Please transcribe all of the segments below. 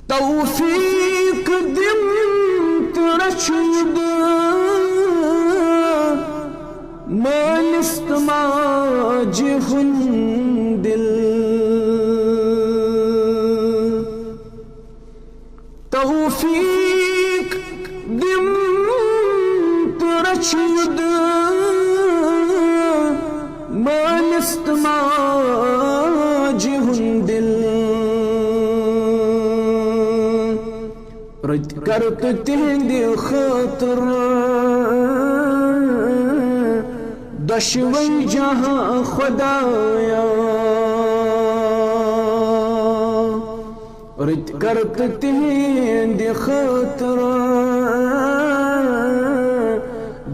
توفیق دم ترشد مالست ماجه دل توفیق دم ترشد مالست ماجه دل رد کرت تہند خاطر دشوی جہاں خدایا رد کرت تہند خاطر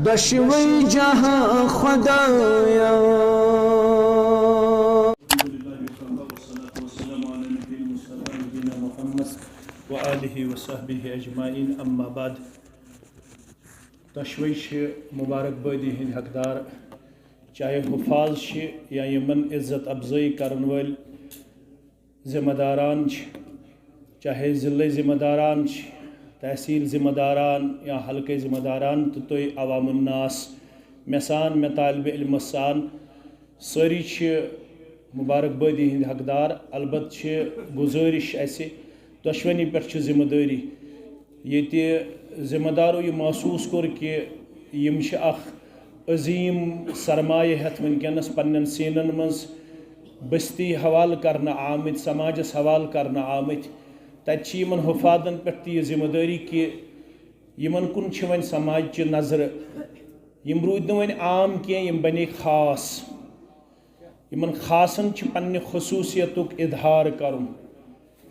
دشوی جہاں خدایا وآلہ وصحبہ اجمعین اما بعد تشوی مبارک بادی ہند حقدار چاہے حفاظ یا یمن عزت افزائی کرن ول ذمہ داران چاہے ضلع ذمہ داران تحصیل ذمہ داران یا حلقہ ذمہ داران تو تھی عوام الناس میسان میں طالب علم سان ساری مبارک بادی ہند حقدار البتہ گزارش اسے دشونی پہ ذمہ داری یہ ذمہ دارو یہ محسوس کور کہ یم اخ عظیم سرمایہ ہتھ ونکس پنن سینن مز بستی حوالہ کرنا آمت سماجس حوالہ کرنا آمت تت یمن حفاظن پہ یہ ذمہ داری کہ یمن کن ون سماج چہ نظر یم رود ون عام کی یم بنے خاص یمن خاصن چھ پنہ خصوصیتک اظہار کرن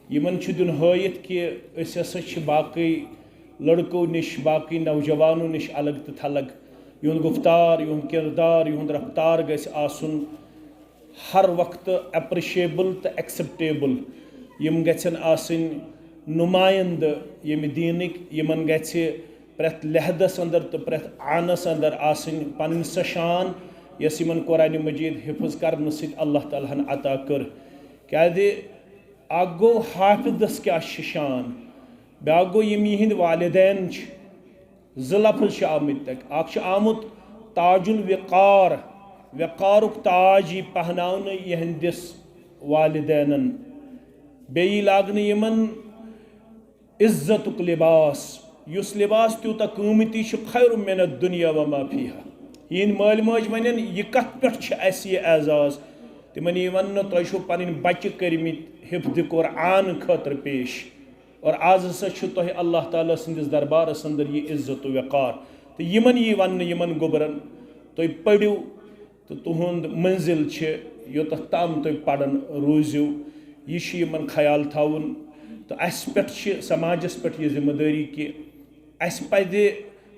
یمن چھ دن ہائت کہ اس ہسا چھ باقی لڑکو نش باقی نوجوانوں نش الگ تو تھلگ یہند گفتار یہند کردار یہند رفتار گژھِ آسن ہر وقت اپریشیبل تو ایکسیپٹیبل یم گژھن آسن نمائند یم دینک یمن گژھِ پرٛٮ۪تھ لحدس اندر تو پرٛٮ۪تھ آنس اندر آسن پن سۄ شان یس یمن قرآن مجید حفظ کرنے سۭتۍ اللہ تعالیٰ ہن عطا کر کیازِ اکھ گو حافظس کیا شان بیاکھ گو یم یہند والدین زٕ لفظ آمت تک اکھ آمت تاج الوقار وقارک تاج یہ پہناون یہندس والدینن بیٚیہِ لاگنہٕ یمن عزتک لباس یس لباس تیوتاہ قۭمتی خیر من الدنیا وما فیہا یہند مٲلۍ ماجہِ ونن یہ کتھ پٮ۪ٹھ چھُ اسہِ یہ اعزاز تمن یہ ون تۄہہِ چھو پنٕنۍ بچہِ کٔرمٕتۍ حفظ قرآن خاطر پیش اور آز ہسا چھو تۄہہِ اللہ تعالیٰ سندس دربارس اندر یہ عزت و وقار تو یمن یہ ون یمن گوبرن تُہۍ پٔرِو تو تہند منزل چھ یوتتھ تام تُہۍ پران روٗزِو یہ چھ یمن خیال تھاوُن تو اس پٮ۪ٹھ چھ سماجس پٮ۪ٹھ یہ ذمہ داری کہ اس پزِ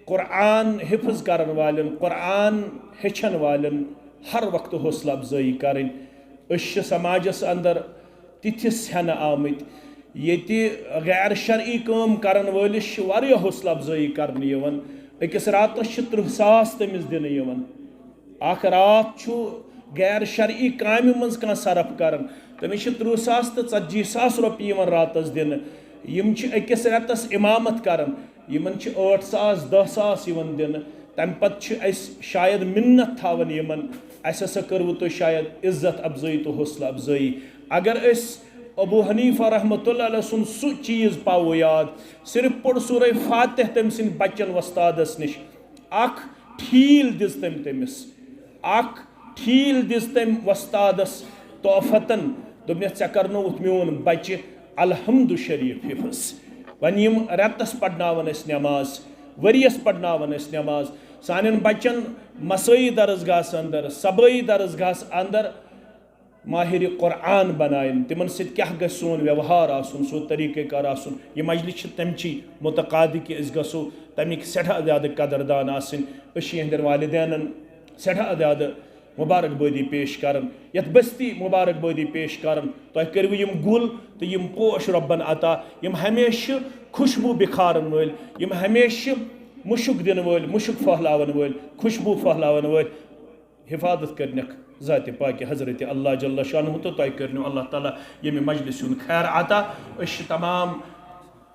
قرآن حفظ کرن والن قرآن ہیٚچھن والن ہر وقت حوصلہ افزائی کریں اس سماجس اندر تتھس ہن آمت یہ غیر شرعی کام کرن ولس واریاہ حوصلہ افزائی کرنے یوان اکس راتس 30,000 تمس دن یوان اخ رات چھو غیر شرعی کامہ من کان صرف کرن تمس 30,000 تو 40,000 رۄپیہِ یوان راتس دن یم اکس رتس امامت کرن یمن 8,000 10,000 یوان دن تم پتہ اس شاید منت تھاون یمن اس ہسا کرو تو شاید عزت افزائی تو حوصلہ افزائی اگر اس ابو حنیفہ رحمۃ اللہ علیہ سن سو چیز پاو یاد صرف پڑ سورہ فاتح تم سن بچن وستادس نش اخ ٹھیل دز تمس اخ ٹھیل دز تم وستادس توفتن دوپنس ژےٚ کرنووُتھ میون بچہ الحمد شریف حفظ ون یم رتس پرناون اس نماز وریس پرناون اس نماز سانن بچن مسائی درسگاہس اندر صبائی درسگاہس اندر ماہر قرآن بنائن تمن سۭتۍ کیاہ گژھِ سون ویوہار آسن سون طریقہ کار آسن یہ مجلس چھ تمچی متقاضی کہ أسۍ گژھو تمیک سٹھاہ زیادہ قدردان آسن أسۍ چھِ یہندین والدینن سٹھاہ زیادہ مبارک بادی پیش کرن یت بستی مبارک بادی پیش کرن تُہۍ کٔرِو یم گل تو یم پوش ربن عطا یم ہمیشہ خوشبو بکھارن ول یم ہمیشہ مشک دن ول مشک پھہلاون ول خوشبو پھہلاون ول حفاظت کرنک ذات پاک حضرت اللہ جل شانہ تو تُہۍ کٔرنو اللہ تعالیٰ ییٚمہِ مجلس ہُنٛد خیر عطا أسۍ چھِ تمام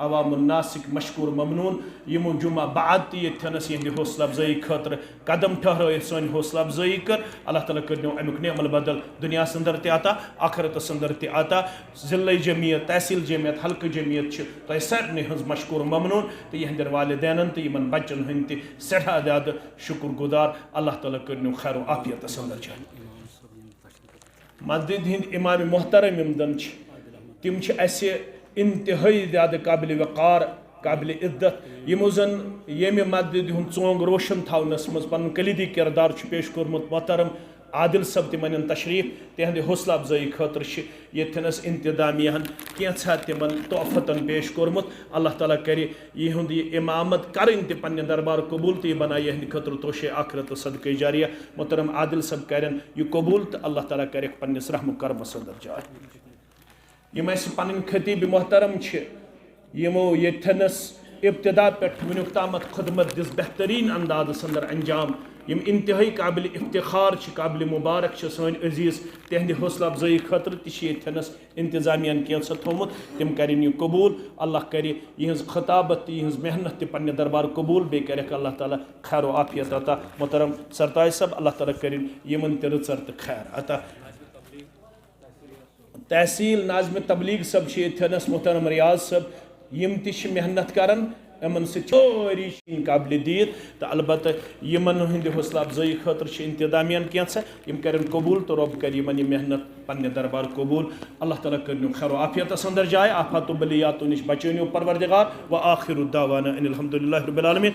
عوام الناسک مشکور ممنون یمو جمعہ بعد تی یتھنس یہندِ حوصلہ افزائی خاطر قدم ٹھہرائت سن حوصلہ افزائی کر اللہ تعالیٰ کرنو امیک نعم البدل دنیا سندر تی عطا آخرت سندر تی عطا ضلع جمعیت تحصیل جمعیت حلقہ جمعیت چھ تہ سارنی ہنز مشکور ممنون تو یہندر والدینن تو یمن بچن ہند تہ سٹھا زیادہ شکر گزار اللہ تعالیٰ کرنو خیر و عافیت سندر جائے مسجد ہند امام محترم یم دن تم اسہ انتہائی زیادہ قابل وقار قابل عزت یمو زن یمہ مسجد ہند ژونگ روشن تھونس مز پن کلیدی کردار پیش کورمت محترم عادل صاحب تم ان تشریف تہند حوصلہ افزائی خاطر یتھنس انتظامیہ کینژھا تمن تحفتن پیش کورمت اللہ تعالیٰ کرِ یہند یہ امامت کرن تہ پنہ دربار قبول تہ بنائے یہند خاطر توشے آخرت صدقہ جاریہ محترم عادل صاحب کرن یہ قبول تہ اللہ تعالیٰ کرک پنس رحم کرمس اندر جائے یم اسہ پن خطیب محترم یمو یتھنس ابتدا پہ ونیک تامت خدمت دس بہترین انداز اندر انجام یم انتہائی قابل افتخار قابل مبارک سن عزیز تہند حوصلہ افزائی خاطر تہ یتھنس انتظامیہ کینژھا تھومت تم کرن یہ قبول اللہ کرِ یہز خطابت یہز محنت تہ پنہ دربار قبول بی کرک اللہ تعالیٰ خیر و عافیت عطا محترم سرتاج صاحب اللہ تعالیٰ کرن یمن تہ رژر تہ خیر عطا تحصیل ناظم تبلیغ صاحب یتھنس محترم ریاض صاحب یم تہ محنت کران امن ساری قابل دید تو البتہ یمن ہند حوصلہ افزائی خاطر انتظامیہ کینژھا یم کرن قبول تو رب کر یمن یہ محنت پنہ دربار قبول اللہ تعالیٰ کرنو خیر و عافیت اندر جائے آفات و بلیاتو نش بچنو پروردگار و آخر الدعوانا ان الحمد للہ رب العالمین